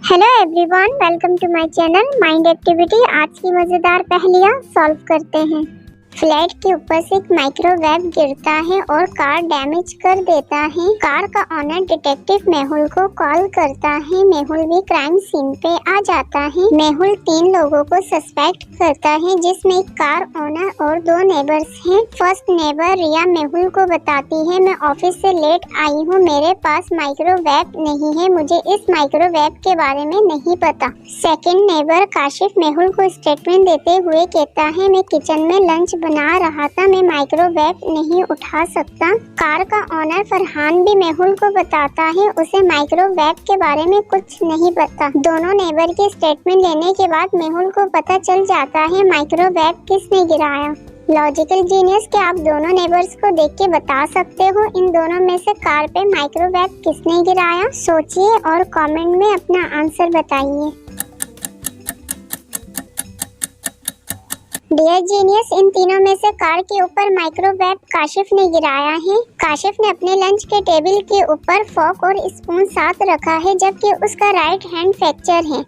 Hello everyone, welcome to my channel mind activity. आज की मज़ेदार पहेलियाँ सॉल्व करते हैं। फ्लैट के ऊपर से एक माइक्रोवेव गिरता है और कार डैमेज कर देता है। कार का ओनर डिटेक्टिव मेहुल को कॉल करता है। मेहुल भी क्राइम सीन पे आ जाता है। मेहुल 3 लोगों को सस्पेक्ट करता है, जिसमें एक कार ओनर और 2 नेबर्स हैं। फर्स्ट नेबर रिया मेहुल को बताती है, मैं ऑफिस से लेट आई हूँ, मेरे पास माइक्रोवेव नहीं है, मुझे इस माइक्रोवेव के बारे में नहीं पता। सेकंड नेबर काशिफ मेहुल को स्टेटमेंट देते हुए कहता है, मैं किचन में लंच बना रहा था, मैं माइक्रोवेव नहीं उठा सकता। कार का ओनर फरहान भी मेहुल को बताता है, उसे माइक्रोवेव के बारे में कुछ नहीं पता। दोनों नेबर के स्टेटमेंट लेने के बाद मेहुल को पता चल जाता है माइक्रोवेव किसने गिराया। लॉजिकल जीनियस, क्या आप दोनों नेबर्स को देख के बता सकते हो इन दोनों में से कार पे माइक्रोवेव किसने गिराया? सोचिए और कमेंट में अपना आंसर बताइए। डियर जीनियस, इन तीनों में से कार के ऊपर माइक्रोवेव काशिफ ने गिराया है। काशिफ ने अपने लंच के टेबल के ऊपर फोक और स्पून साथ रखा है, जबकि उसका राइट हैंड फ्रैक्चर है।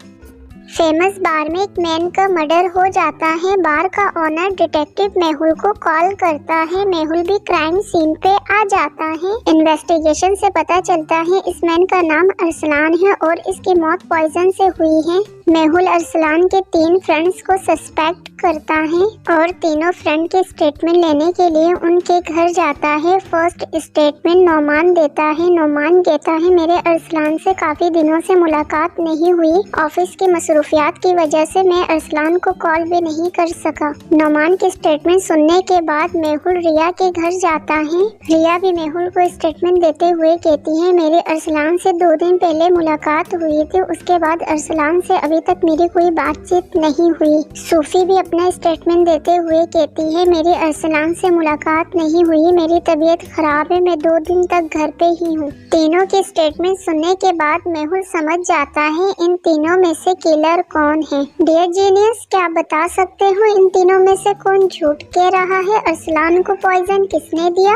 फेमस बार में एक मैन का मर्डर हो जाता है। बार का ओनर डिटेक्टिव मेहुल को कॉल करता है। मेहुल भी क्राइम सीन पे आ जाता है। इन्वेस्टिगेशन से पता चलता है इस मैन का नाम अरसलान है और इसकी मौत पॉइजन से हुई है। मेहुल अरसलान के 3 फ्रेंड्स को सस्पेक्ट करता है और तीनों फ्रेंड के स्टेटमेंट लेने के लिए उनके घर जाता है। फर्स्ट स्टेटमेंट नोमान देता है। नोमान कहता है, मेरे अरसलान से काफी दिनों से मुलाकात नहीं हुई, ऑफिस की मसरूफियात की वजह से मैं अरसलान को कॉल भी नहीं कर सका। नोमान के स्टेटमेंट सुनने के बाद मेहुल रिया के घर जाता है। रिया भी मेहुल को स्टेटमेंट देते हुए कहती है, मेरे अरसलान से 2 दिन पहले मुलाकात हुई थी, उसके बाद अरसलान से अभी तक मेरी कोई बातचीत नहीं हुई। सूफी भी अपना स्टेटमेंट देते हुए कहती है, मेरी अरसलान से मुलाकात नहीं हुई, मेरी तबीयत खराब है, मैं 2 दिन तक घर पे ही हूँ। तीनों के स्टेटमेंट सुनने के बाद मेहुल समझ जाता है इन तीनों में से किलर कौन है। डियर जीनियस, क्या आप बता सकते हो इन तीनों में से कौन झूठ कह रहा है? अरसलान को पॉइजन किसने दिया?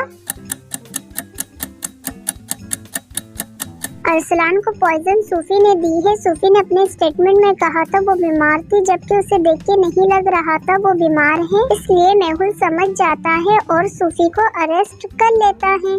अरसलान को पॉइजन सूफी ने दी है। सूफी ने अपने स्टेटमेंट में कहा था वो बीमार थी, जबकि उसे देख के नहीं लग रहा था वो बीमार है। इसलिए मेहुल समझ जाता है और सूफी को अरेस्ट कर लेता है।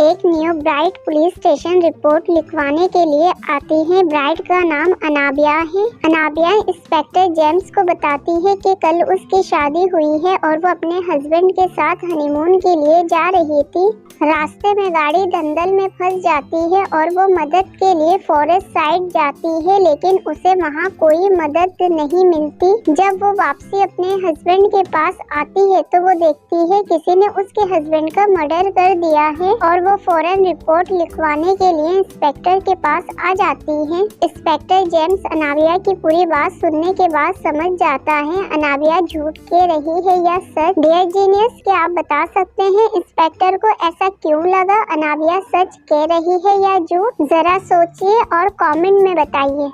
एक new bride police station report लिखवाने के लिए आती है। ब्राइट का नाम अनाबिया है। अनाबिया इंस्पेक्टर जेम्स को बताती है कि कल उसकी शादी हुई है और वो अपने हस्बैंड के साथ हनीमून के लिए जा रही थी। रास्ते में गाड़ी दंदल में फंस जाती है और वो मदद के लिए फॉरेस्ट साइड जाती है, लेकिन उसे वहाँ कोई मदद नहीं मिलती। जब वो वापसी अपने हस्बैंड के पास आती है तो वो देखती है किसी ने उसके हस्बैंड का मर्डर कर दिया है और वो फौरन रिपोर्ट लिखवाने के लिए इंस्पेक्टर के पास आ जाती है। इंस्पेक्टर जेम्स अनाबिया की पूरी बात सुनने के बाद समझ जाता है अनाबिया झूठ कह रही है या सच। डियर जीनियस, क्या आप बता सकते हैं इंस्पेक्टर को ऐसा क्यों लगा? अनाबिया सच कह रही है या झूठ? जरा सोचिए और कमेंट में बताइए।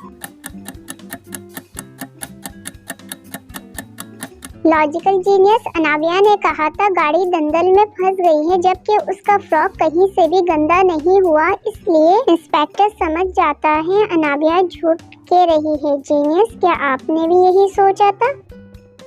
लॉजिकल जीनियस, अनाबिया ने कहा था गाड़ी दंदल में फंस गई है, जबकि उसका फ्रॉक कहीं से भी गंदा नहीं हुआ, इसलिए इंस्पेक्टर समझ जाता है अनाबिया झूठ कह रही है। जीनियस, क्या आपने भी यही सोचा था?